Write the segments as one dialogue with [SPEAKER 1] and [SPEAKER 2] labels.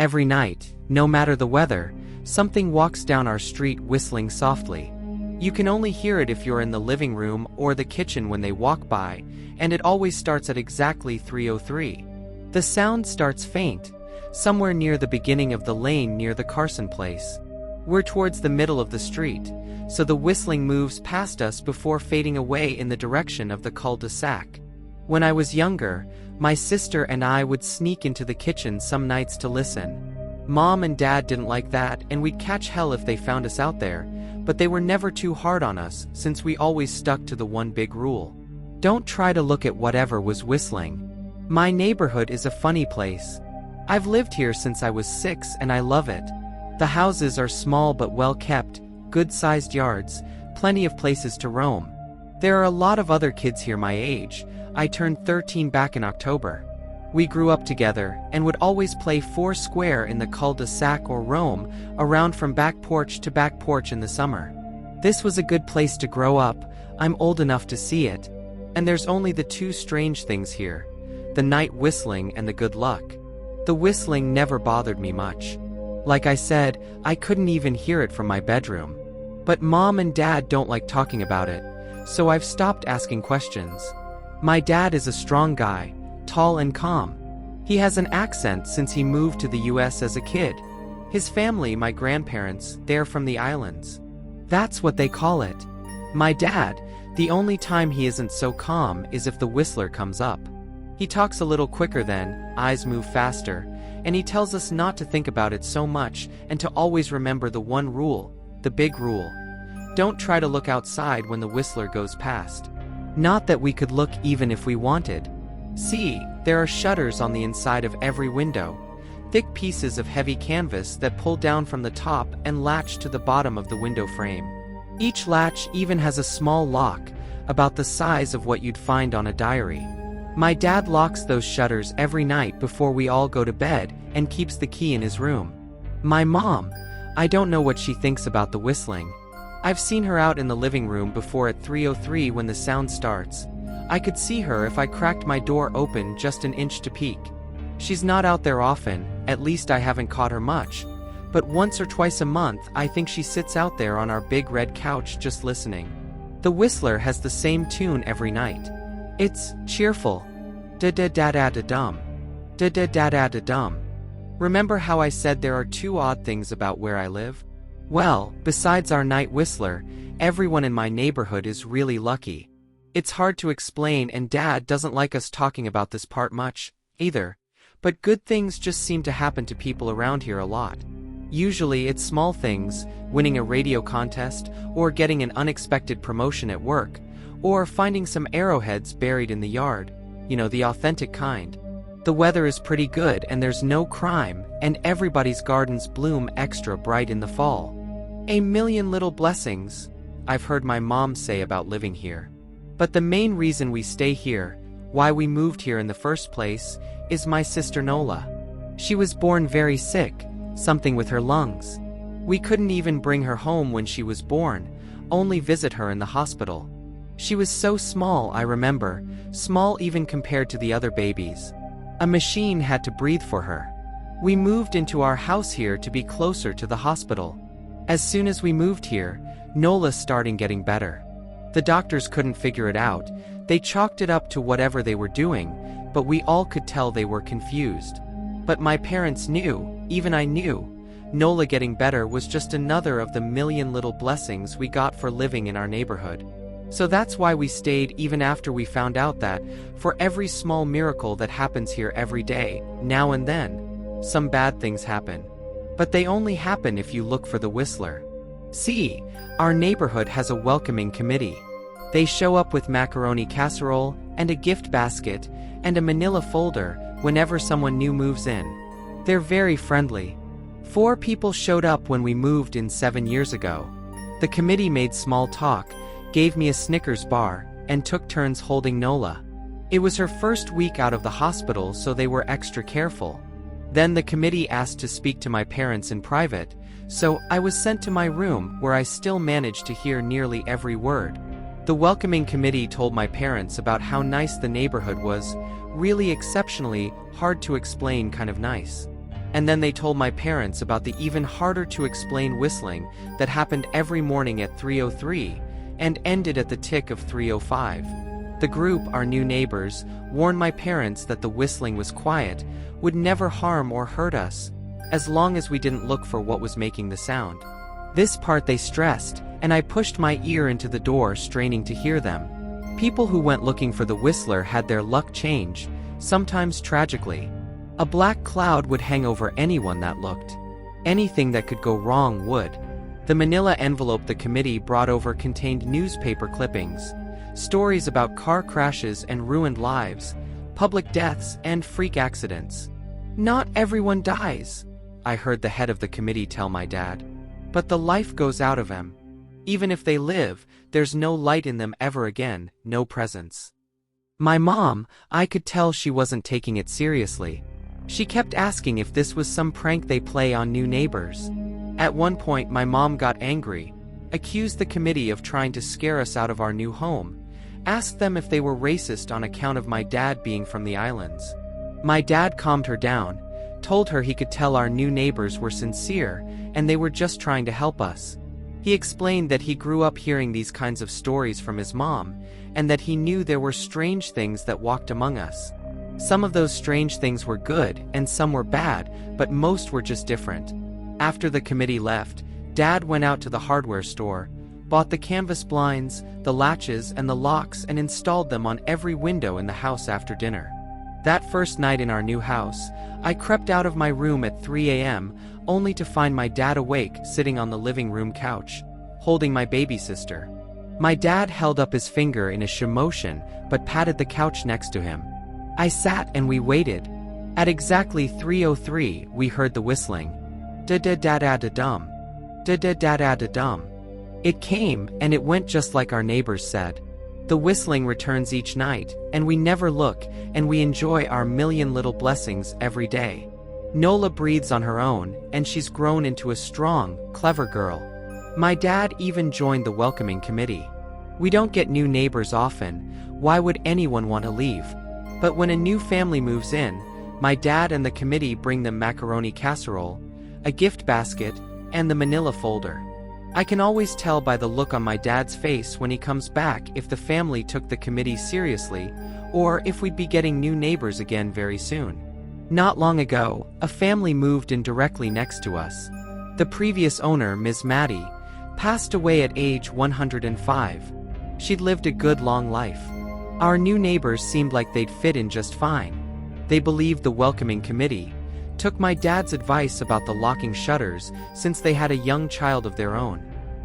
[SPEAKER 1] Every night, no matter the weather, something walks down our street whistling softly. You can only hear it if you're in the living room or the kitchen when they walk by, and it always starts at exactly 3:03. The sound starts faint, somewhere near the beginning of the lane near the Carson place. We're towards the middle of the street, so the whistling moves past us before fading away in the direction of the cul-de-sac. When I was younger, my sister and I would sneak into the kitchen some nights to listen. Mom and Dad didn't like that, and we'd catch hell if they found us out there, but they were never too hard on us since we always stuck to the one big rule. Don't try to look at whatever was whistling. My neighborhood is a funny place. I've lived here since I was 6 and I love it. The houses are small but well kept, good-sized yards, plenty of places to roam. There are a lot of other kids here my age. I turned 13 back in October. We grew up together and would always play foursquare in the cul-de-sac or roam around from back porch to back porch in the summer. This was a good place to grow up. I'm old enough to see it. And there's only the two strange things here: the night whistling and the good luck. The whistling never bothered me much. Like I said, I couldn't even hear it from my bedroom. But Mom and Dad don't like talking about it, so I've stopped asking questions. My dad is a strong guy, tall and calm. He has an accent since he moved to the US as a kid. His family, my grandparents, they're from the islands. That's what they call it. My dad, the only time he isn't so calm is if the whistler comes up. He talks a little quicker then, eyes move faster, and he tells us not to think about it so much and to always remember the one rule, the big rule. Don't try to look outside when the whistler goes past. Not that we could look even if we wanted. See, there are shutters on the inside of every window, thick pieces of heavy canvas that pull down from the top and latch to the bottom of the window frame. Each latch even has a small lock, about the size of what you'd find on a diary. My dad locks those shutters every night before we all go to bed and keeps the key in his room. My mom, I don't know what she thinks about the whistling. I've seen her out in the living room before at 3:03 when the sound starts. I could see her if I cracked my door open just an inch to peek. She's not out there often, at least I haven't caught her much, but once or twice a month I think she sits out there on our big red couch just listening. The whistler has the same tune every night. It's cheerful. Da-da-da-da-da-dum. Da-da-da-da-da-dum. Remember how I said there are two odd things about where I live? Well, besides our night whistler, everyone in my neighborhood is really lucky. It's hard to explain, and Dad doesn't like us talking about this part much, either. But good things just seem to happen to people around here a lot. Usually it's small things, winning a radio contest, or getting an unexpected promotion at work, or finding some arrowheads buried in the yard, the authentic kind. The weather is pretty good and there's no crime, and everybody's gardens bloom extra bright in the fall. A million little blessings, I've heard my mom say about living here. But the main reason we stay here, why we moved here in the first place, is my sister Nola. She was born very sick, something with her lungs. We couldn't even bring her home when she was born, only visit her in the hospital. She was so small, I remember, small even compared to the other babies. A machine had to breathe for her. We moved into our house here to be closer to the hospital. As soon as we moved here, Nola started getting better. The doctors couldn't figure it out. They chalked it up to whatever they were doing, but we all could tell they were confused. But my parents knew, even I knew, Nola getting better was just another of the million little blessings we got for living in our neighborhood. So that's why we stayed even after we found out that, for every small miracle that happens here every day, now and then, some bad things happen. But they only happen if you look for the whistler. See, our neighborhood has a welcoming committee. They show up with macaroni casserole, and a gift basket, and a manila folder whenever someone new moves in. They're very friendly. 4 people showed up when we moved in 7 years ago. The committee made small talk, gave me a Snickers bar, and took turns holding Nola. It was her first week out of the hospital, so they were extra careful. Then the committee asked to speak to my parents in private, so I was sent to my room where I still managed to hear nearly every word. The welcoming committee told my parents about how nice the neighborhood was, really exceptionally, hard to explain kind of nice. And then they told my parents about the even harder to explain whistling that happened every morning at 3:03 and ended at the tick of 3:05. The group, our new neighbors, warned my parents that the whistling was quiet, would never harm or hurt us, as long as we didn't look for what was making the sound. This part they stressed, and I pushed my ear into the door, straining to hear them. People who went looking for the whistler had their luck change, sometimes tragically. A black cloud would hang over anyone that looked. Anything that could go wrong would. The manila envelope the committee brought over contained newspaper clippings, stories about car crashes and ruined lives, public deaths and freak accidents. "Not everyone dies," I heard the head of the committee tell my dad. "But the life goes out of them. Even if they live, there's no light in them ever again, no presence." My mom, I could tell she wasn't taking it seriously. She kept asking if this was some prank they play on new neighbors. At one point my mom got angry, accused the committee of trying to scare us out of our new home, asked them if they were racist on account of my dad being from the islands. My dad calmed her down, told her he could tell our new neighbors were sincere and they were just trying to help us. He explained that he grew up hearing these kinds of stories from his mom, and that he knew there were strange things that walked among us. Some of those strange things were good and some were bad, but most were just different. After the committee left, Dad went out to the hardware store, bought the canvas blinds, the latches and the locks, and installed them on every window in the house after dinner. That first night in our new house, I crept out of my room at 3 a.m., only to find my dad awake, sitting on the living room couch, holding my baby sister. My dad held up his finger in a shh motion, but patted the couch next to him. I sat and we waited. At exactly 3:03, we heard the whistling. Da-da-da-da-da-dum. Da-da-da-da-da-dum. It came, and it went just like our neighbors said. The whistling returns each night, and we never look, and we enjoy our million little blessings every day. Nola breathes on her own, and she's grown into a strong, clever girl. My dad even joined the welcoming committee. We don't get new neighbors often. Why would anyone want to leave? But when a new family moves in, my dad and the committee bring them macaroni casserole, a gift basket, and the manila folder. I can always tell by the look on my dad's face when he comes back if the family took the committee seriously, or if we'd be getting new neighbors again very soon. Not long ago, a family moved in directly next to us. The previous owner, Ms. Maddie, passed away at age 105. She'd lived a good long life. Our new neighbors seemed like they'd fit in just fine. They believed the welcoming committee, took my dad's advice about the locking shutters since they had a young child of their own.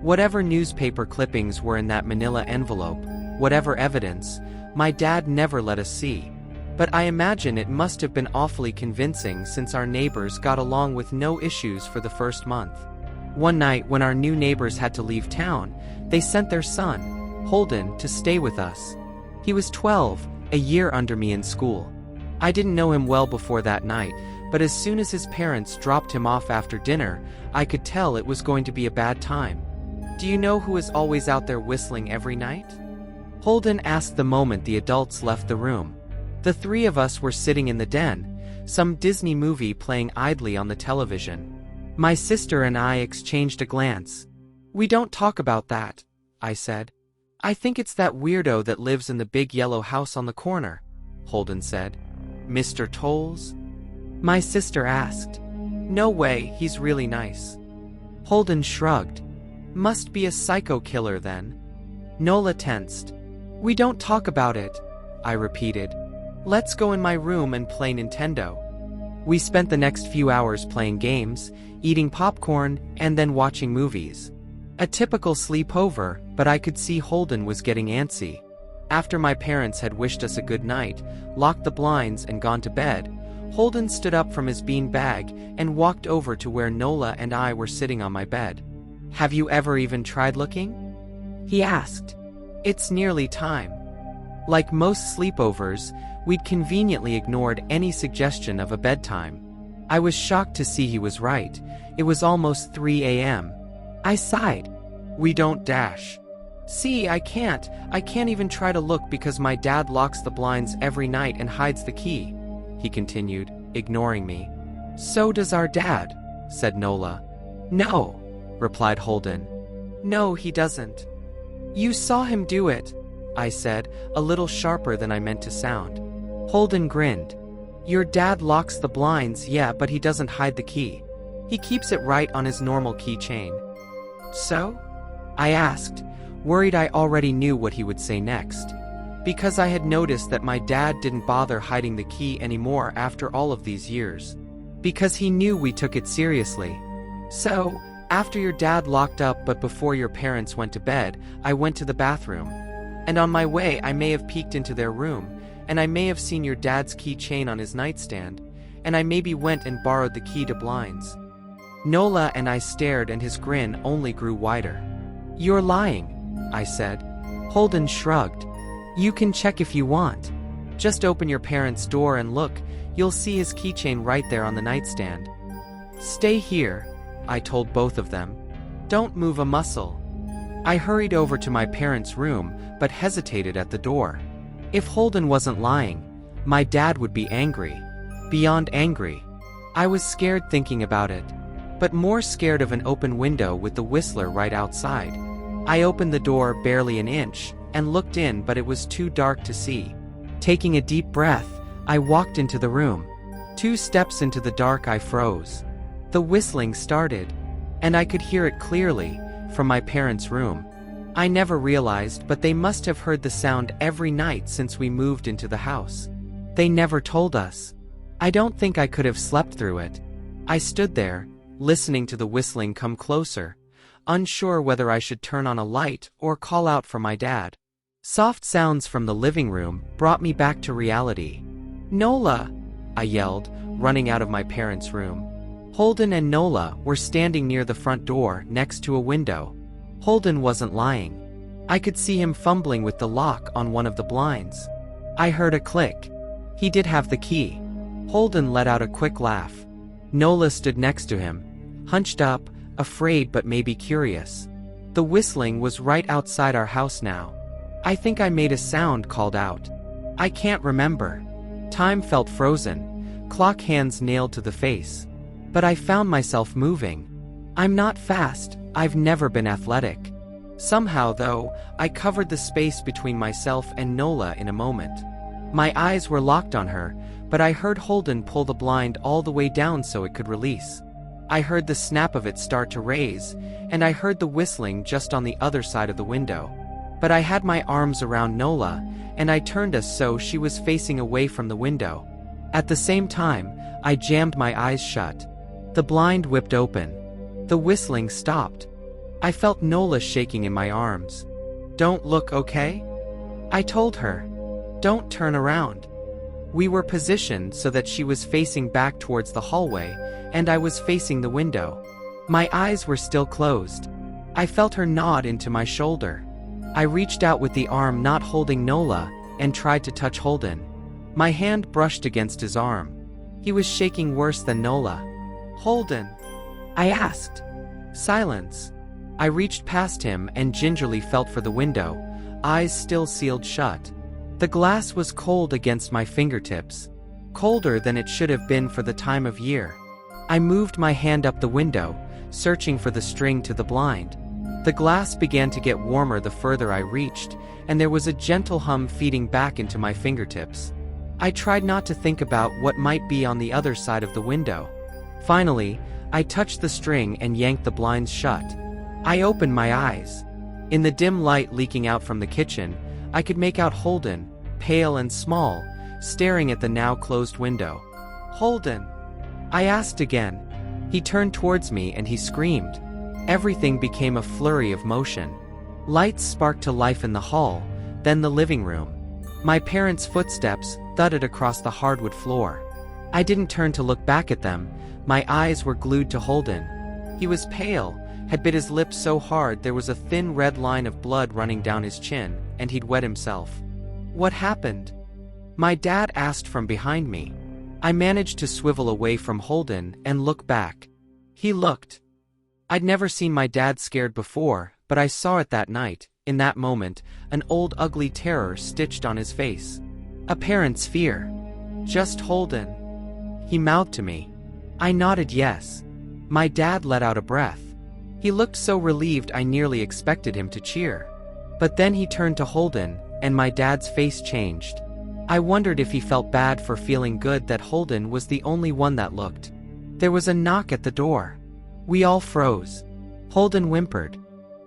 [SPEAKER 1] Whatever newspaper clippings were in that manila envelope, whatever evidence, my dad never let us see. But I imagine it must have been awfully convincing since our neighbors got along with no issues for the first month. One night when our new neighbors had to leave town, they sent their son, Holden, to stay with us. He was 12, a year under me in school. I didn't know him well before that night, but as soon as his parents dropped him off after dinner, I could tell it was going to be a bad time. "Do you know who is always out there whistling every night?" Holden asked the moment the adults left the room. The three of us were sitting in the den, some Disney movie playing idly on the television. My sister and I exchanged a glance. "We don't talk about that," I said. "I think it's that weirdo that lives in the big yellow house on the corner," Holden said. "Mr. Tolles?" My sister asked. "No way, he's really nice." Holden shrugged. "Must be a psycho killer then." Nola tensed. "We don't talk about it," I repeated. "Let's go in my room and play Nintendo." We spent the next few hours playing games, eating popcorn, and then watching movies. A typical sleepover, but I could see Holden was getting antsy. After my parents had wished us a good night, locked the blinds, and gone to bed, Holden stood up from his beanbag and walked over to where Nola and I were sitting on my bed. "Have you ever even tried looking?" he asked. "It's nearly time." Like most sleepovers, we'd conveniently ignored any suggestion of a bedtime. I was shocked to see he was right. It was almost 3 a.m. I sighed. "We don't dash." "See, I can't even try to look because my dad locks the blinds every night and hides the key," he continued, ignoring me. "So does our dad," said Nola. "No," replied Holden. "No, he doesn't." "You saw him do it," I said, a little sharper than I meant to sound. Holden grinned. "Your dad locks the blinds, yeah, but he doesn't hide the key. He keeps it right on his normal keychain." "So?" I asked, worried I already knew what he would say next. Because I had noticed that my dad didn't bother hiding the key anymore after all of these years. Because he knew we took it seriously. "So, after your dad locked up but before your parents went to bed, I went to the bathroom. And on my way I may have peeked into their room, and I may have seen your dad's keychain on his nightstand, and I maybe went and borrowed the key to blinds." Nola and I stared and his grin only grew wider. "You're lying," I said. Holden shrugged. "You can check if you want. Just open your parents' door and look, you'll see his keychain right there on the nightstand." "Stay here," I told both of them. "Don't move a muscle." I hurried over to my parents' room, but hesitated at the door. If Holden wasn't lying, my dad would be angry. Beyond angry. I was scared thinking about it. But more scared of an open window with the whistler right outside. I opened the door barely an inch, and looked in, but it was too dark to see. Taking a deep breath, I walked into the room. 2 steps into the dark I froze. The whistling started. And I could hear it clearly, from my parents' room. I never realized, but they must have heard the sound every night since we moved into the house. They never told us. I don't think I could have slept through it. I stood there, listening to the whistling come closer, unsure whether I should turn on a light or call out for my dad. Soft sounds from the living room brought me back to reality. "Nola!" I yelled, running out of my parents' room. Holden and Nola were standing near the front door next to a window. Holden wasn't lying. I could see him fumbling with the lock on one of the blinds. I heard a click. He did have the key. Holden let out a quick laugh. Nola stood next to him, hunched up, afraid but maybe curious. The whistling was right outside our house now. "I think I made a sound," called out. "I can't remember." Time felt frozen, clock hands nailed to the face. But I found myself moving. I'm not fast, I've never been athletic. Somehow, though, I covered the space between myself and Nola in a moment. My eyes were locked on her, but I heard Holden pull the blind all the way down so it could release. I heard the snap of it start to raise, and I heard the whistling just on the other side of the window. But I had my arms around Nola, and I turned us so she was facing away from the window. At the same time, I jammed my eyes shut. The blind whipped open. The whistling stopped. I felt Nola shaking in my arms. "Don't look, okay?" I told her. "Don't turn around." We were positioned so that she was facing back towards the hallway, and I was facing the window. My eyes were still closed. I felt her nod into my shoulder. I reached out with the arm not holding Nola, and tried to touch Holden. My hand brushed against his arm. He was shaking worse than Nola. "Holden?" I asked. Silence. I reached past him and gingerly felt for the window, eyes still sealed shut. The glass was cold against my fingertips. Colder than it should have been for the time of year. I moved my hand up the window, searching for the string to the blind. The glass began to get warmer the further I reached, and there was a gentle hum feeding back into my fingertips. I tried not to think about what might be on the other side of the window. Finally, I touched the string and yanked the blinds shut. I opened my eyes. In the dim light leaking out from the kitchen, I could make out Holden, pale and small, staring at the now closed window. "Holden?" I asked again. He turned towards me and he screamed. Everything became a flurry of motion. Lights sparked to life in the hall, then the living room. My parents' footsteps thudded across the hardwood floor. I didn't turn to look back at them. My eyes were glued to Holden. He was pale, had bit his lips so hard there was a thin red line of blood running down his chin, and he'd wet himself. "What happened?" my dad asked from behind me. I managed to swivel away from Holden and look back. He looked. I'd never seen my dad scared before, but I saw it that night, in that moment, an old ugly terror stitched on his face. A parent's fear. "Just Holden," he mouthed to me. I nodded yes. My dad let out a breath. He looked so relieved I nearly expected him to cheer. But then he turned to Holden, and my dad's face changed. I wondered if he felt bad for feeling good that Holden was the only one that looked. There was a knock at the door. We all froze. Holden whimpered.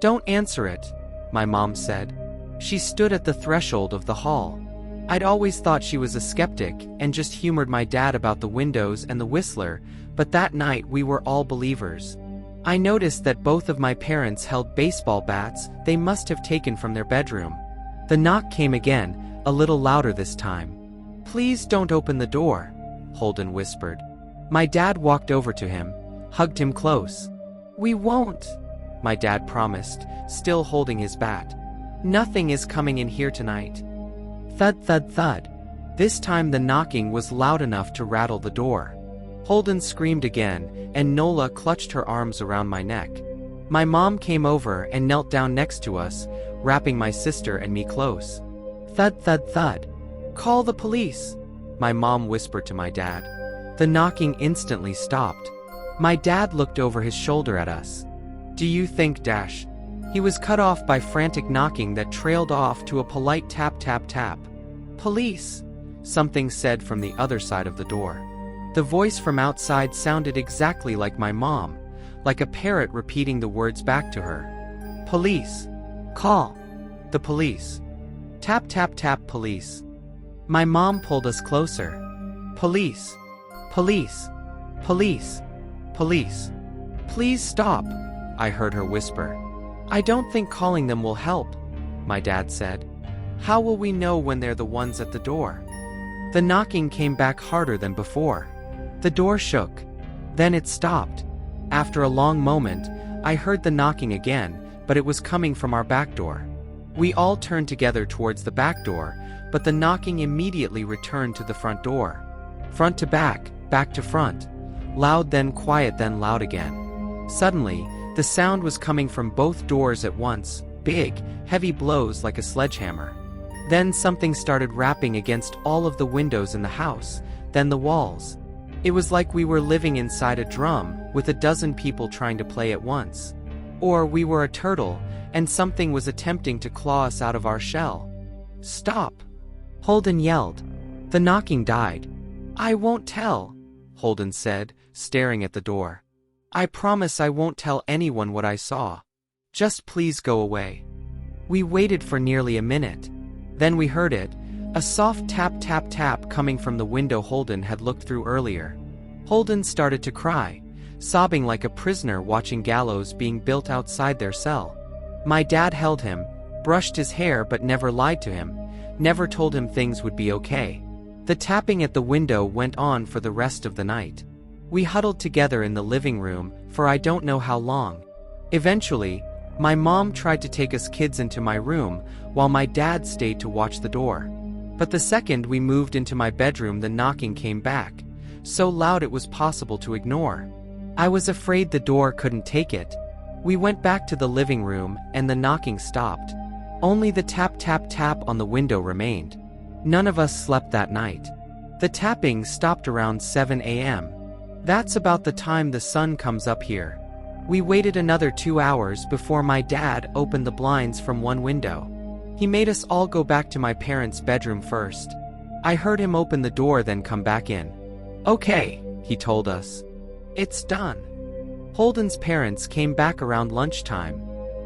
[SPEAKER 1] "Don't answer it," my mom said. She stood at the threshold of the hall. I'd always thought she was a skeptic and just humored my dad about the windows and the whistler, but that night we were all believers. I noticed that both of my parents held baseball bats they must have taken from their bedroom. The knock came again, a little louder this time. "Please don't open the door," Holden whispered. My dad walked over to him, hugged him close. "We won't," my dad promised, still holding his bat. "Nothing is coming in here tonight." Thud thud thud. This time the knocking was loud enough to rattle the door. Holden screamed again, and Nola clutched her arms around my neck. My mom came over and knelt down next to us, wrapping my sister and me close. Thud thud thud. "Call the police," my mom whispered to my dad. The knocking instantly stopped. My dad looked over his shoulder at us. "Do you think dash?" He was cut off by frantic knocking that trailed off to a polite tap tap tap. "Police," something said from the other side of the door. The voice from outside sounded exactly like my mom, like a parrot repeating the words back to her. "Police. Call. The police. Tap tap tap police." My mom pulled us closer. "Police. Police. Police. Police. Please stop," I heard her whisper. "I don't think calling them will help," my dad said. "How will we know when they're the ones at the door?" The knocking came back harder than before. The door shook. Then it stopped. After a long moment, I heard the knocking again, but it was coming from our back door. We all turned together towards the back door, but the knocking immediately returned to the front door. Front to back to front. Loud then quiet then loud again. Suddenly, the sound was coming from both doors at once, big, heavy blows like a sledgehammer. Then something started rapping against all of the windows in the house, then the walls. It was like we were living inside a drum, with a dozen people trying to play at once. Or we were a turtle, and something was attempting to claw us out of our shell. "Stop!" Holden yelled. The knocking died. "I won't tell," Holden said, staring at the door. "I promise I won't tell anyone what I saw. Just please go away." We waited for nearly a minute. Then we heard it, a soft tap tap tap coming from the window Holden had looked through earlier. Holden started to cry, sobbing like a prisoner watching gallows being built outside their cell. My dad held him, brushed his hair but never lied to him, never told him things would be okay. The tapping at the window went on for the rest of the night. We huddled together in the living room for I don't know how long. Eventually, my mom tried to take us kids into my room while my dad stayed to watch the door. But the second we moved into my bedroom, the knocking came back, so loud it was possible to ignore. I was afraid the door couldn't take it. We went back to the living room and the knocking stopped. Only the tap tap tap on the window remained. None of us slept that night. The tapping stopped around 7 a.m. That's about the time the sun comes up here. We waited another 2 hours before my dad opened the blinds from one window. He made us all go back to my parents' bedroom first. I heard him open the door then come back in. "Okay," he told us. "It's done." Holden's parents came back around lunchtime.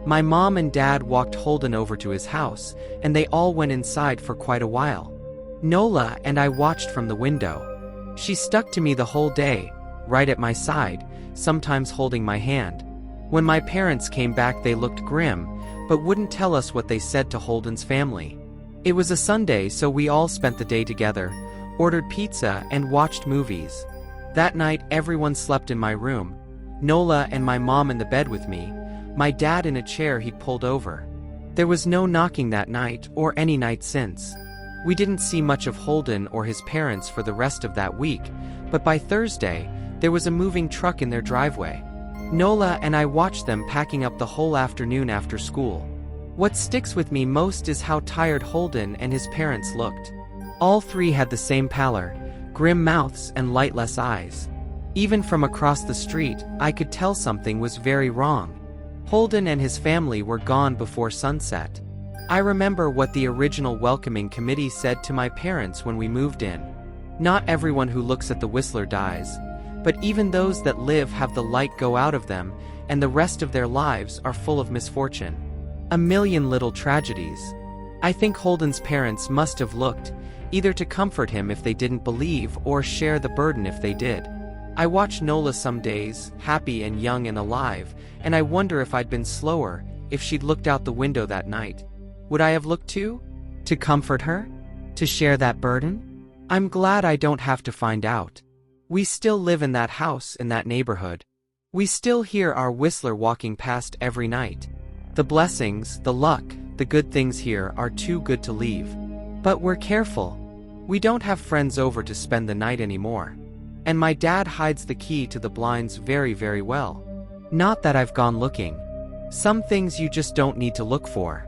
[SPEAKER 1] My mom and dad walked Holden over to his house, and they all went inside for quite a while. Nola and I watched from the window. She stuck to me the whole day, right at my side, sometimes holding my hand. When my parents came back they looked grim, but wouldn't tell us what they said to Holden's family. It was a Sunday, so we all spent the day together, ordered pizza and watched movies. That night everyone slept in my room. Nola and my mom in the bed with me, my dad in a chair he'd pulled over. There was no knocking that night or any night since. We didn't see much of Holden or his parents for the rest of that week, but by Thursday, there was a moving truck in their driveway. Nola and I watched them packing up the whole afternoon after school. What sticks with me most is how tired Holden and his parents looked. All three had the same pallor, grim mouths and lightless eyes. Even from across the street, I could tell something was very wrong. Holden and his family were gone before sunset. I remember what the original welcoming committee said to my parents when we moved in. Not everyone who looks at the Whistler dies, but even those that live have the light go out of them, and the rest of their lives are full of misfortune. A million little tragedies. I think Holden's parents must have looked, either to comfort him if they didn't believe or share the burden if they did. I watch Nola some days, happy and young and alive, and I wonder if I'd been slower, if she'd looked out the window that night. Would I have looked too? To comfort her? To share that burden? I'm glad I don't have to find out. We still live in that house in that neighborhood. We still hear our Whistler walking past every night. The blessings, the luck, the good things here are too good to leave. But we're careful. We don't have friends over to spend the night anymore. And my dad hides the key to the blinds very, very well. Not that I've gone looking. Some things you just don't need to look for.